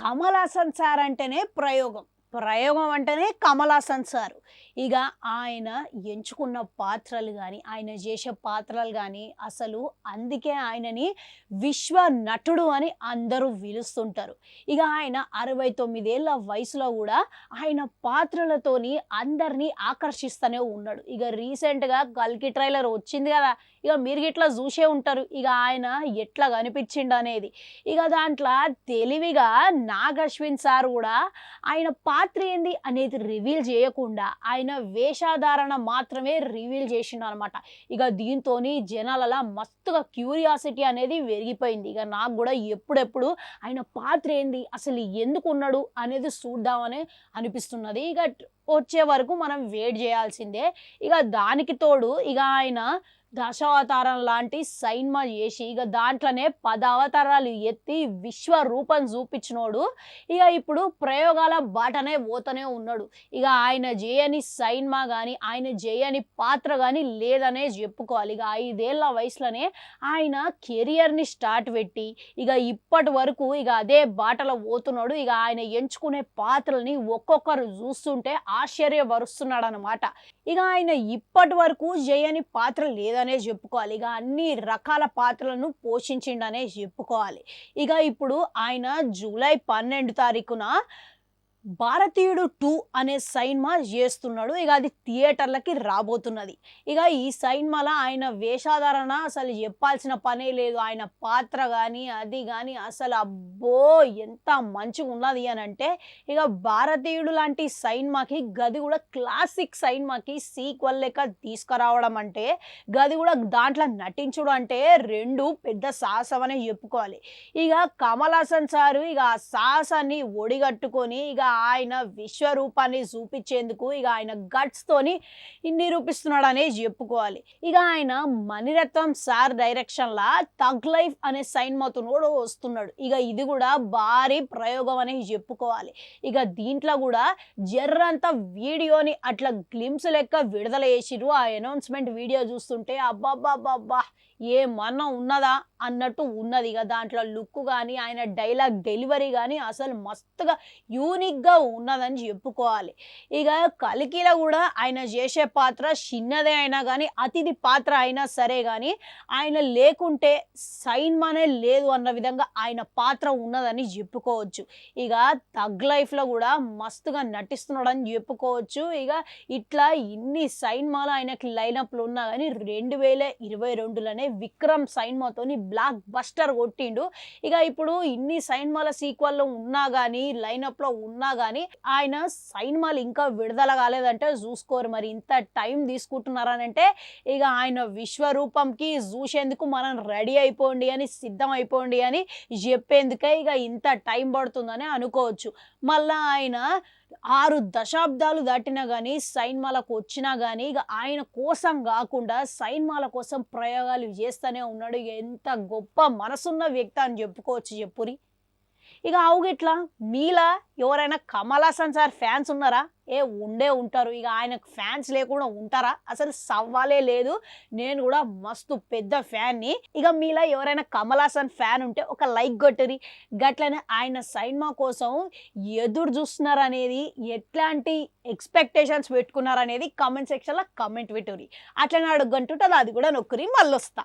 Kamal Haasan sir అంటేనే ప్రయోగం. ప్రయోగం అంటేనే కమల్ హాసన్ సార్. ఇక ఆయన ఎంచుకున్న పాత్రలు గానీ, ఆయన చేసే పాత్రలు గానీ, అసలు అందుకే ఆయనని విశ్వ నటుడు అని అందరూ పిలుస్తుంటారు. ఇక ఆయన 69 ఏళ్ల వయసులో గూడా ఆయన పాత్రలతోని అందరినీ ఆకర్షిస్తూనే ఉన్నాడు. ఇక రీసెంట్‌గా 'కల్కి' ట్రైలర్ వచ్చింది గదా! ఇక మీరు గిట్లా జూసే ఉంటారు. ఇక ఆయన ఎట్లా కనిపించిండనేది. ఇక దాంట్లో తెలివిగా నాగ్ అశ్విన్ సార్ గూడా ఆయన పాత్ర ఏంది అనేది రివీల్ చేయకుండా ఆయన వేషధారణ మాత్రమే రివీల్ చేసిండనమాట. ఇక దీంతోని జనాలలా మస్తుగా క్యూరియాసిటీ అనేది పెరిగిపోయింది. ఇక నాకు కూడా ఎప్పుడెప్పుడు ఆయన పాత్ర ఏంది, అసలు ఎందుకున్నాడు అనేది చూద్దామని అనిపిస్తున్నది. ఇక వచ్చే వరకు మనం వెయిట్ చేయాల్సిందే. ఇక దానికి తోడు ఇక ఆయన దశావతారం లాంటి సైన్మా చేసి ఇక దాంట్లోనే 10 అవతారాలు ఎత్తి విశ్వరూపం చూపించినోడు ఇక ఇప్పుడు ప్రయోగాల బాటనే పోతూనే ఉన్నాడు. ఇక ఆయన చేయని సైన్మా కానీ ఆయన చేయని పాత్ర కానీ లేదనే చెప్పుకోవాలి. ఇక 5 ఏళ్ల వయసులోనే ఆయన కెరియర్ని స్టార్ట్ పెట్టి ఇక ఇప్పటి వరకు ఇక అదే బాటలో పోతున్నాడు. ఇక ఆయన ఎంచుకునే పాత్రల్ని ఒక్కొక్కరు చూస్తుంటే ఆశ్చర్యపరుస్తున్నాడు అనమాట. ఇక ఆయన ఇప్పటి వరకు చేయని పాత్ర లేదనే చెప్పుకోవాలి. ఇక అన్ని రకాల పాత్రలను పోషించిండనే చెప్పుకోవాలి. ఇక ఇప్పుడు ఆయన జూలై 12 తారీఖున భారతీయుడు 2 అనే సైన్మా చేస్తున్నాడు. ఇక అది థియేటర్లకి రాబోతున్నది. ఇక ఈ సైన్మాలో ఆయన వేషధారణ అసలు చెప్పాల్సిన పనే లేదు. ఆయన పాత్ర కానీ అది కానీ అసలు అబ్బో ఎంత మంచిగా ఉన్నది అని అంటే ఇక భారతీయుడు లాంటి సైన్మాకి గది కూడా క్లాసిక్ సైన్మాకి సీక్వెల్ లెక్క తీసుకురావడం అంటే గది కూడా దాంట్లో నటించడం అంటే రెండు పెద్ద సాహసం అనే చెప్పుకోవాలి. ఇక కమల్ హాసన్ సారు ఇక ఆ సాహసాన్ని ఒడిగట్టుకొని ఇక ఆయన విశ్వరూపాన్ని చూపించేందుకు ఇక ఆయన గట్స్ తోని నిరూపిస్తున్నాడు అనే చెప్పుకోవాలి. ఇక ఆయన మణిరత్నం సార్ డైరెక్షన్ లా థగ్ లైఫ్ అనే సైన్మాతో కూడా వస్తున్నాడు. ఇక ఇది కూడా భారీ ప్రయోగం అనే చెప్పుకోవాలి. ఇక దీంట్లో కూడా జర్రంత వీడియోని అట్లా గ్లిమ్స్ లెక్క విడుదల చేసిరు. ఆ అనౌన్స్మెంట్ వీడియో చూస్తుంటే అబ్బాబ్బాబ్బా ఏమన్నా ఉన్నదా అన్నట్టు ఉన్నది. ఇక దాంట్లో లుక్ కానీ ఆయన డైలాగ్ డెలివరీ కానీ అసలు మస్తుగా యూనిక్గా ఉన్నదని చెప్పుకోవాలి. ఇక కల్కిలో కూడా ఆయన చేసే పాత్ర చిన్నదే అయినా కానీ అతిథి పాత్ర అయినా సరే కానీ ఆయన లేకుంటే సైన్మానే లేదు అన్న విధంగా ఆయన పాత్ర ఉన్నదని చెప్పుకోవచ్చు. ఇక థగ్ లైఫ్లో కూడా మస్తుగా నటిస్తున్నాడని చెప్పుకోవచ్చు. ఇక ఇట్లా ఇన్ని సైన్మాలు ఆయనకి లైనప్లు ఉన్నా కానీ 2022లోనే విక్రమ్ సైన్మాతోని బ్లాక్ బస్టర్ కొట్టిండు. ఇక ఇప్పుడు ఇన్ని సైన్మాల సీక్వెల్లో ఉన్నా కానీ లైనప్లో ఉన్నా కానీ ఆయన సైన్మాలు ఇంకా విడుదల కాలేదంటే చూసుకోరు. మరి ఇంత టైం తీసుకుంటున్నారనంటే ఇక ఆయన విశ్వరూపంకి చూసేందుకు మనం రెడీ అయిపోండి అని సిద్ధం అయిపోండి అని చెప్పేందుకే ఇక ఇంత టైం పడుతుందని అనుకోవచ్చు. మళ్ళా ఆయన 6 దశాబ్దాలు దాటినా కానీ సైన్మాలకు వచ్చినా కానీ ఇక ఆయన కోసం కాకుండా సైన్మాల కోసం ప్రయోగాలు చేస్తూనే ఉన్నాడు. ఇక ఎంత గొప్ప మనసున్న వ్యక్తి అని చెప్పుకోవచ్చు చెప్పురి. ఇక అవుగిట్లా మీలా ఎవరైనా కమల్ హాసన్ సార్ ఫ్యాన్స్ ఉన్నారా? ఉండే ఉంటారు. ఇక ఆయనకు ఫ్యాన్స్ లేకుండా ఉంటారా? అసలు సవాలే లేదు. నేను కూడా మస్తు పెద్ద ఫ్యాన్ని. ఇక మీలా ఎవరైనా కమల్ హాసన్ ఫ్యాన్ ఉంటే ఒక లైక్ కొట్టురి. గట్లనే ఆయన సైన్మా కోసం ఎదురు చూస్తున్నారనేది ఎట్లాంటి ఎక్స్పెక్టేషన్స్ పెట్టుకున్నారనేది కామెంట్ సెక్షన్లో కామెంట్ పెట్టురి. అట్లనే అడుగుంటుంటుంది అది కూడా నొక్కురి. మళ్ళీ వస్తా.